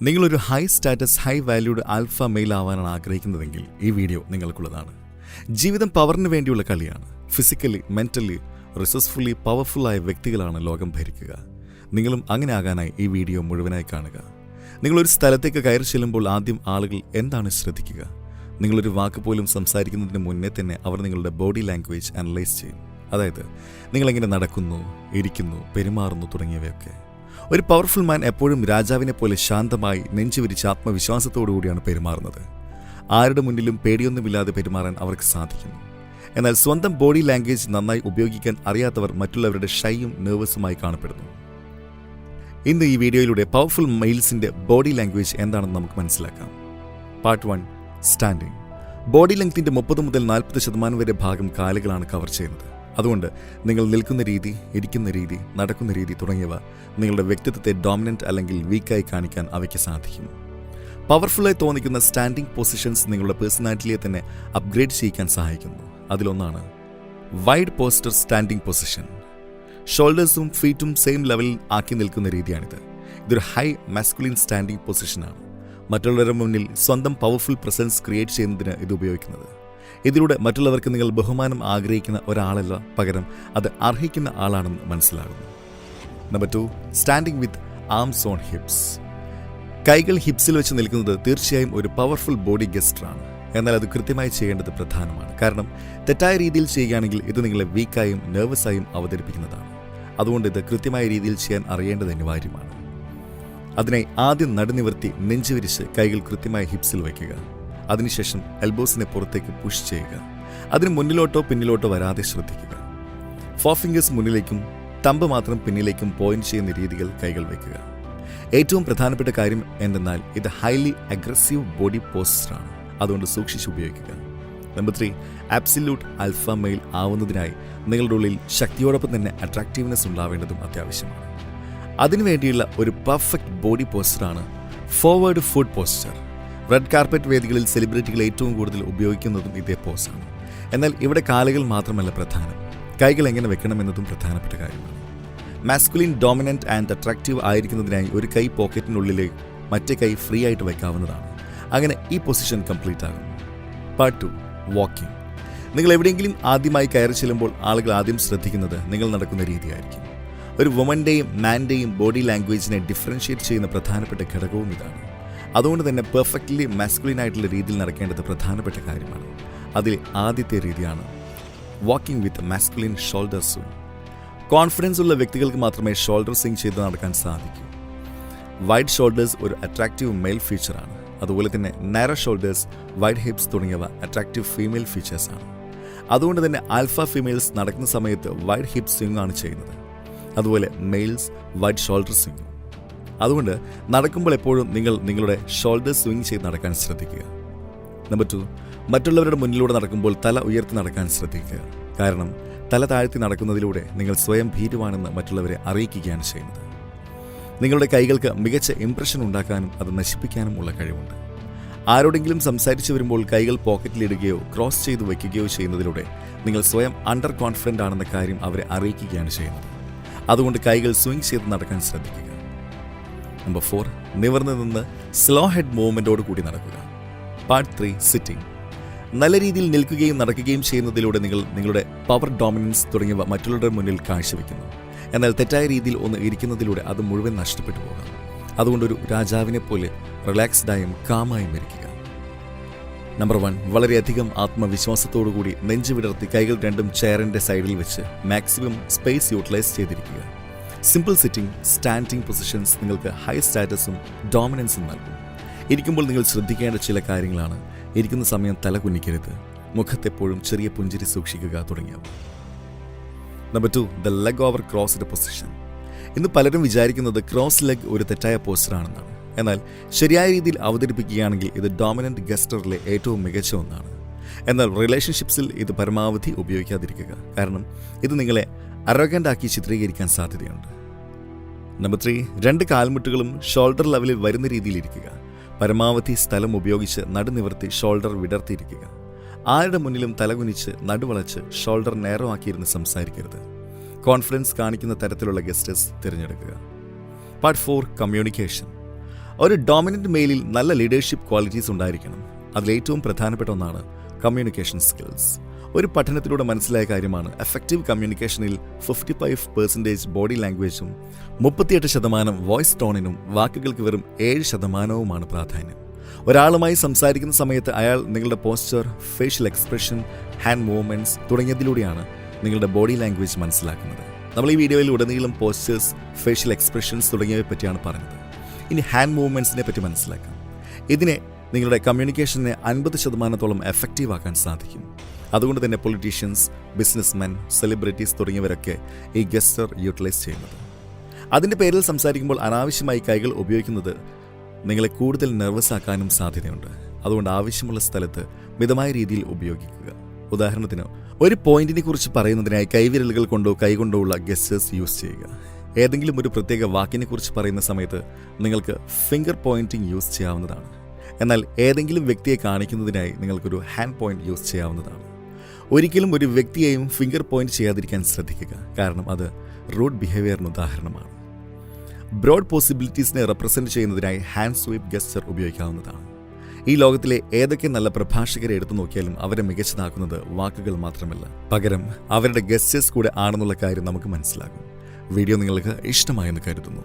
നിങ്ങളൊരു high status high valued alpha male ആവാനാണ് ആഗ്രഹിക്കുന്നതെങ്കിൽ ഈ വീഡിയോ നിങ്ങൾക്കുള്ളതാണ്. ജീവിതം പവറിന് വേണ്ടിയുള്ള കളിയാണ്. ഫിസിക്കലി മെൻ്റലി റിസോഴ്സ്ഫുള്ളി പവർഫുള്ളായ വ്യക്തികളാണ് ലോകം ഭരിക്കുക. നിങ്ങളും അങ്ങനെ ആകാനായി ഈ വീഡിയോ മുഴുവനായി കാണുക. നിങ്ങളൊരു സ്ഥലത്തേക്ക് കയറി ചെല്ലുമ്പോൾ ആദ്യം ആളുകൾ എന്താണ് ശ്രദ്ധിക്കുക? നിങ്ങളൊരു വാക്ക് പോലും സംസാരിക്കുന്നതിന് മുന്നേ തന്നെ അവർ നിങ്ങളുടെ ബോഡി ലാംഗ്വേജ് അനലൈസ് ചെയ്യും. അതായത് നിങ്ങളെങ്ങനെ നടക്കുന്നു, ഇരിക്കുന്നു, പെരുമാറുന്നു തുടങ്ങിയവയൊക്കെ. ഒരു പവർഫുൾ മാൻ എപ്പോഴും രാജാവിനെ പോലെ ശാന്തമായി നെഞ്ചുവിരിച്ച് ആത്മവിശ്വാസത്തോടു കൂടിയാണ് പെരുമാറുന്നത്. ആരുടെ മുന്നിലും പേടിയൊന്നുമില്ലാതെ പെരുമാറാൻ അവർക്ക് സാധിക്കുന്നു. എന്നാൽ സ്വന്തം ബോഡി ലാംഗ്വേജ് നന്നായി ഉപയോഗിക്കാൻ അറിയാത്തവർ മറ്റുള്ളവരുടെ ഷൈയും നെർവസുമായി കാണപ്പെടുന്നു. ഇന്ന് ഈ വീഡിയോയിലൂടെ പവർഫുൾ മെയിൽസിന്റെ ബോഡി ലാംഗ്വേജ് എന്താണെന്ന് നമുക്ക് മനസ്സിലാക്കാം. Part 1, standing. ബോഡി ലെങ്ത്തിന്റെ 30 മുതൽ 40% വരെ ഭാഗം കാലുകളാണ് കവർ ചെയ്യുന്നത്. അതുകൊണ്ട് നിങ്ങൾ നിൽക്കുന്ന രീതി, ഇരിക്കുന്ന രീതി, നടക്കുന്ന രീതി തുടങ്ങിയവ നിങ്ങളുടെ വ്യക്തിത്വത്തെ ഡോമിനന്റ് അല്ലെങ്കിൽ വീക്കായി കാണിക്കാൻ അവയ്ക്ക് സാധിക്കും. പവർഫുള്ളായി തോന്നിക്കുന്ന സ്റ്റാൻഡിംഗ് പൊസിഷൻസ് നിങ്ങളുടെ പേഴ്സണാലിറ്റിയെ തന്നെ അപ്ഗ്രേഡ് ചെയ്യിക്കാൻ സഹായിക്കുന്നു. അതിലൊന്നാണ് വൈഡ് പോസ്റ്റർ സ്റ്റാൻഡിംഗ് പൊസിഷൻ. ഷോൾഡേഴ്സും ഫീറ്റും സെയിം ലെവലിൽ ആക്കി നിൽക്കുന്ന രീതിയാണിത്. ഇതൊരു ഹൈ മാസ്കുലിൻ സ്റ്റാൻഡിംഗ് പൊസിഷനാണ്. മറ്റുള്ളവരുടെ മുന്നിൽ സ്വന്തം പവർഫുൾ പ്രസൻസ് ക്രിയേറ്റ് ചെയ്യുന്നതിന് ഇത് ഉപയോഗിക്കുന്നത്. ഇതിലൂടെ മറ്റുള്ളവർക്ക് നിങ്ങൾ ബഹുമാനം ആഗ്രഹിക്കുന്ന ഒരാളല്ല, പകരം അത് അർഹിക്കുന്ന ആളാണെന്ന് മനസ്സിലാകുന്നു. Number 2, standing with arms on hips. കൈകൾ ഹിപ്സിൽ വെച്ച് നിൽക്കുന്നത് തീർച്ചയായും ഒരു പവർഫുൾ ബോഡി ഗസ്റ്ററാണ്. എന്നാൽ അത് കൃത്യമായി ചെയ്യേണ്ടത് പ്രധാനമാണ്. കാരണം തെറ്റായ രീതിയിൽ ചെയ്യുകയാണെങ്കിൽ ഇത് നിങ്ങളെ വീക്കായും നെർവസായും അവതരിപ്പിക്കുന്നതാണ്. അതുകൊണ്ട് ഇത് കൃത്യമായ രീതിയിൽ ചെയ്യാൻ അറിയേണ്ടത് അനിവാര്യമാണ്. അതിനായി ആദ്യം നടുനിവർത്തി നെഞ്ചുവിരിച്ച് കൈകൾ കൃത്യമായി ഹിപ്സിൽ വയ്ക്കുക. അതിനുശേഷം എൽബോസിനെ പുറത്തേക്ക് പുഷ് ചെയ്യുക. അതിന് മുന്നിലോട്ടോ പിന്നിലോട്ടോ വരാതെ ശ്രദ്ധിക്കുക. 4 ഫിംഗേഴ്സ് മുന്നിലേക്കും തമ്പ് മാത്രം പിന്നിലേക്കും പോയിന്റ് ചെയ്യുന്ന രീതികൾ കൈകൾ വയ്ക്കുക. ഏറ്റവും പ്രധാനപ്പെട്ട കാര്യം എന്തെന്നാൽ ഇത് ഹൈലി അഗ്രസീവ് ബോഡി പോസ്റ്ററാണ്. അതുകൊണ്ട് സൂക്ഷിച്ച് ഉപയോഗിക്കുക. നമ്പർ 3, ആബ്സല്യൂട്ട് ആൽഫ മെയിൽ ആവുന്നതിനായി നിങ്ങളുടെ ഉള്ളിൽ ശക്തിയോടൊപ്പം തന്നെ അട്രാക്റ്റീവ്നെസ് ഉണ്ടാവേണ്ടതും അത്യാവശ്യമാണ്. അതിനുവേണ്ടിയുള്ള ഒരു പെർഫെക്റ്റ് ബോഡി പോസ്റ്ററാണ് forward foot posture. Red carpet വേദികളിൽ സെലിബ്രിറ്റികൾ ഏറ്റവും കൂടുതൽ ഉപയോഗിക്കുന്നതും ഇതേ പോസാണ്. എന്നാൽ ഇവിടെ കാലുകൾ മാത്രമല്ല പ്രധാനം, കൈകൾ എങ്ങനെ വെക്കണമെന്നതും പ്രധാനപ്പെട്ട കാര്യമാണ്. മാസ്കുലിൻ ഡോമിനന്റ് ആൻഡ് അട്രാക്റ്റീവ് ആയിരിക്കുന്നതിനായി ഒരു കൈ പോക്കറ്റിനുള്ളിലേക്ക് മറ്റേ കൈ ഫ്രീ ആയിട്ട് വെക്കാവുന്നതാണ്. അങ്ങനെ ഈ പൊസിഷൻ കംപ്ലീറ്റ് ആകും. Part 2, walking. നിങ്ങൾ എവിടെയെങ്കിലും ആദ്യമായി കയറി ചെല്ലുമ്പോൾ ആളുകൾ ആദ്യം ശ്രദ്ധിക്കുന്നത് നിങ്ങൾ നടക്കുന്ന രീതിയായിരിക്കും. ഒരു വുമന്റെയും മാന്റെയും ബോഡി ലാംഗ്വേജിനെ ഡിഫറൻഷിയേറ്റ് ചെയ്യുന്ന പ്രധാനപ്പെട്ട ഘടകവും ഇതാണ്. അതുകൊണ്ട് തന്നെ പെർഫെക്റ്റ്ലി മാസ്കുലിൻ ആയിട്ടുള്ള രീതിയിൽ നടക്കേണ്ടത് പ്രധാനപ്പെട്ട കാര്യമാണ്. അതിൽ ആദ്യത്തെ രീതിയാണ് വാക്കിംഗ് വിത്ത് മാസ്കുലിൻ ഷോൾഡർ സ്വിംഗ്. കോൺഫിഡൻസ് ഉള്ള വ്യക്തികൾക്ക് മാത്രമേ ഷോൾഡർ സ്വിംഗ് ചെയ്ത് നടക്കാൻ സാധിക്കൂ. വൈഡ് ഷോൾഡേഴ്സ് ഒരു അട്രാക്റ്റീവ് മെയിൽ ഫീച്ചറാണ്. അതുപോലെ തന്നെ നാരോ ഷോൾഡേഴ്സ്, വൈഡ് ഹിപ്സ് തുടങ്ങിയവ അട്രാക്റ്റീവ് ഫീമെയിൽ ഫീച്ചേഴ്സാണ്. അതുകൊണ്ട് തന്നെ ആൽഫ ഫീമെയിൽസ് നടക്കുന്ന സമയത്ത് വൈഡ് ഹിപ്പ് സ്വിംഗ് ആണ് ചെയ്യുന്നത്. അതുപോലെ മെയിൽസ് വൈഡ് ഷോൾഡർ സ്വിംഗ്. അതുകൊണ്ട് നടക്കുമ്പോൾ എപ്പോഴും നിങ്ങൾ നിങ്ങളുടെ ഷോൾഡർ സ്വിംഗ് ചെയ്ത് നടക്കാൻ ശ്രദ്ധിക്കുക. നമ്പർ 2, മറ്റുള്ളവരുടെ മുന്നിലൂടെ നടക്കുമ്പോൾ തല ഉയർത്തി നടക്കാൻ ശ്രദ്ധിക്കുക. കാരണം തല താഴ്ത്തി നടക്കുന്നതിലൂടെ നിങ്ങൾ സ്വയം ഭീരുവാണെന്ന് മറ്റുള്ളവരെ അറിയിക്കുകയാണ് ചെയ്യുന്നത്. നിങ്ങളുടെ കൈകൾക്ക് മികച്ച ഇംപ്രഷൻ ഉണ്ടാക്കാനും അത് നശിപ്പിക്കാനും ഉള്ള കഴിവുണ്ട്. ആരോടെങ്കിലും സംസാരിച്ചു വരുമ്പോൾ കൈകൾ പോക്കറ്റിലിടുകയോ ക്രോസ് ചെയ്ത് വയ്ക്കുകയോ ചെയ്യുന്നതിലൂടെ നിങ്ങൾ സ്വയം അണ്ടർ കോൺഫിഡൻ്റ് ആണെന്ന കാര്യം അവരെ അറിയിക്കുകയാണ് ചെയ്യുന്നത്. അതുകൊണ്ട് കൈകൾ സ്വിംഗ് ചെയ്ത് നടക്കാൻ ശ്രദ്ധിക്കുക. നമ്പർ 4, നിവർന്നു നിന്ന് സ്ലോ ഹെഡ് മൂവ്മെൻറ്റോട് കൂടി നടക്കുക. Part 3, sitting. നല്ല രീതിയിൽ നിൽക്കുകയും നടക്കുകയും ചെയ്യുന്നതിലൂടെ നിങ്ങൾ നിങ്ങളുടെ പവർ ഡോമിനൻസ് തുടങ്ങിയവ മറ്റുള്ളവരുടെ മുന്നിൽ കാഴ്ചവെക്കുന്നു. എന്നാൽ തെറ്റായ രീതിയിൽ ഒന്ന് ഇരിക്കുന്നതിലൂടെ അത് മുഴുവൻ നഷ്ടപ്പെട്ടു പോകാം. അതുകൊണ്ടൊരു രാജാവിനെ പോലെ റിലാക്സ്ഡായും കാമായും ഇരിക്കുക. നമ്പർ 1, വളരെയധികം ആത്മവിശ്വാസത്തോടു കൂടി നെഞ്ചു വിടർത്തി കൈകൾ രണ്ടും ചെയറിൻ്റെ സൈഡിൽ വെച്ച് മാക്സിമം സ്പേസ് യൂട്ടിലൈസ് ചെയ്തിരിക്കുക. സിമ്പിൾ സിറ്റിംഗ്, സ്റ്റാൻഡിംഗ് പൊസിഷൻസ് നിങ്ങൾക്ക് ഹൈ സ്റ്റാറ്റസും ഡോമിനൻസും നൽകും. ഇരിക്കുമ്പോൾ നിങ്ങൾ ശ്രദ്ധിക്കേണ്ട ചില കാര്യങ്ങളാണ്: ഇരിക്കുന്ന സമയം തല കുനിക്കരുത്, മുഖത്തെപ്പോഴും ചെറിയ പുഞ്ചിരി സൂക്ഷിക്കുക തുടങ്ങിയവ. Number 2, the leg over crossed position. ഇന്ന് പലരും വിചാരിക്കുന്നത് ക്രോസ് ലെഗ് ഒരു തെറ്റായ പോസ്റ്ററാണെന്നാണ്. എന്നാൽ ശരിയായ രീതിയിൽ അവതരിപ്പിക്കുകയാണെങ്കിൽ ഇത് ഡോമിനന്റ് ഗസ്റ്ററിലെ ഏറ്റവും മികച്ച ഒന്നാണ്. എന്നാൽ റിലേഷൻഷിപ്സിൽ ഇത് പരമാവധി ഉപയോഗിക്കാതിരിക്കുക. കാരണം ഇത് നിങ്ങളെ അറോഗൻ്റ് ആക്കി ചിത്രീകരിക്കാൻ സാധ്യതയുണ്ട്. നമ്പർ 3, 2 കാൽമുട്ടുകളും ഷോൾഡർ ലെവലിൽ വരുന്ന രീതിയിൽ ഇരിക്കുക. പരമാവധി സ്ഥലം ഉപയോഗിച്ച് നടുനിവർത്തി ഷോൾഡർ വിടർത്തിയിരിക്കുക. ആരുടെ മുന്നിലും തലകുനിച്ച് നടുവളച്ച് ഷോൾഡർ നേരോ ആക്കിയിരുന്ന് സംസാരിക്കരുത്. കോൺഫിഡൻസ് കാണിക്കുന്ന തരത്തിലുള്ള ഗസ്റ്റേഴ്സ് തിരഞ്ഞെടുക്കുക. Part 4, communication. ഒരു ഡോമിനന്റ് മെയിലിൽ നല്ല ലീഡർഷിപ്പ് ക്വാളിറ്റീസ് ഉണ്ടായിരിക്കണം. അതിലേറ്റവും പ്രധാനപ്പെട്ട ഒന്നാണ് കമ്മ്യൂണിക്കേഷൻ സ്കിൽസ്. ഒരു പഠനത്തിലൂടെ മനസ്സിലായ കാര്യമാണ്, എഫക്റ്റീവ് കമ്മ്യൂണിക്കേഷനിൽ 55% ബോഡി ലാംഗ്വേജും 38% വോയിസ് ടോണിനും വാക്കുകൾക്ക് വെറും 7% പ്രാധാന്യം. ഒരാളുമായി സംസാരിക്കുന്ന സമയത്ത് അയാൾ നിങ്ങളുടെ posture, facial expression, hand movements തുടങ്ങിയതിലൂടെയാണ് നിങ്ങളുടെ ബോഡി ലാംഗ്വേജ് മനസ്സിലാക്കുന്നത്. നമ്മൾ ഈ വീഡിയോയിൽ ഉടനീളം പോസ്ചേഴ്സ്, ഫേഷ്യൽ എക്സ്പ്രഷൻസ് തുടങ്ങിയവയെ പറ്റിയാണ് പറഞ്ഞത്. ഇനി ഹാൻഡ് മൂവ്മെന്റ്സിനെ പറ്റി മനസ്സിലാക്കാം. ഇതിനെ നിങ്ങളുടെ കമ്മ്യൂണിക്കേഷനെ 50% എഫക്റ്റീവ് ആക്കാൻ സാധിക്കും. അതുകൊണ്ട് തന്നെ പൊളിറ്റീഷ്യൻസ്, ബിസിനസ്മെൻ, സെലിബ്രിറ്റീസ് തുടങ്ങിയവരൊക്കെ ഈ ഗെസ്റ്റർ യൂട്ടിലൈസ് ചെയ്യുന്നത്. അതിൻ്റെ പേരിൽ സംസാരിക്കുമ്പോൾ അനാവശ്യമായി കൈകൾ ഉപയോഗിക്കുന്നത് നിങ്ങളെ കൂടുതൽ നെർവസ് ആക്കാനും സാധ്യതയുണ്ട്. അതുകൊണ്ട് ആവശ്യമുള്ള സ്ഥലത്ത് മിതമായ രീതിയിൽ ഉപയോഗിക്കുക. ഉദാഹരണത്തിന്, ഒരു പോയിന്റിനെ കുറിച്ച് പറയുന്നതിനായി കൈവിരലുകൾ കൊണ്ടോ കൈകൊണ്ടോ ഉള്ള ഗെസ്റ്റേഴ്സ് യൂസ് ചെയ്യുക. ഏതെങ്കിലും ഒരു പ്രത്യേക വാക്കിനെ കുറിച്ച് പറയുന്ന സമയത്ത് നിങ്ങൾക്ക് ഫിംഗർ പോയിന്റിംഗ് യൂസ് ചെയ്യാവുന്നതാണ്. എന്നാൽ ഏതെങ്കിലും വ്യക്തിയെ കാണിക്കുന്നതിനായി നിങ്ങൾക്കൊരു ഹാൻഡ് പോയിന്റ് യൂസ് ചെയ്യാവുന്നതാണ്. ഒരിക്കലും ഒരു വ്യക്തിയെയും ഫിംഗർ പോയിന്റ് ചെയ്യാതിരിക്കാൻ ശ്രദ്ധിക്കുക, കാരണം അത് റൂഡ് ബിഹേവിയറിന് ഉദാഹരണമാണ്. ബ്രോഡ് പോസിബിലിറ്റീസിനെ റെപ്രസെന്റ് ചെയ്യുന്നതിനായി ഹാൻഡ് സ്വീപ്പ് ഗെസ്റ്റർ ഉപയോഗിക്കാവുന്നതാണ്. ഈ ലോകത്തിലെ ഏതൊക്കെ നല്ല പ്രഭാഷകരെ എടുത്തു നോക്കിയാലും അവരെ മികച്ചതാക്കുന്നത് വാക്കുകൾ മാത്രമല്ല, പകരം അവരുടെ ഗെസ്റ്റേഴ്സ് കൂടെ ആണെന്നുള്ള കാര്യം നമുക്ക് മനസ്സിലാകും. വീഡിയോ നിങ്ങൾക്ക് ഇഷ്ടമായെന്ന് കരുതുന്നു.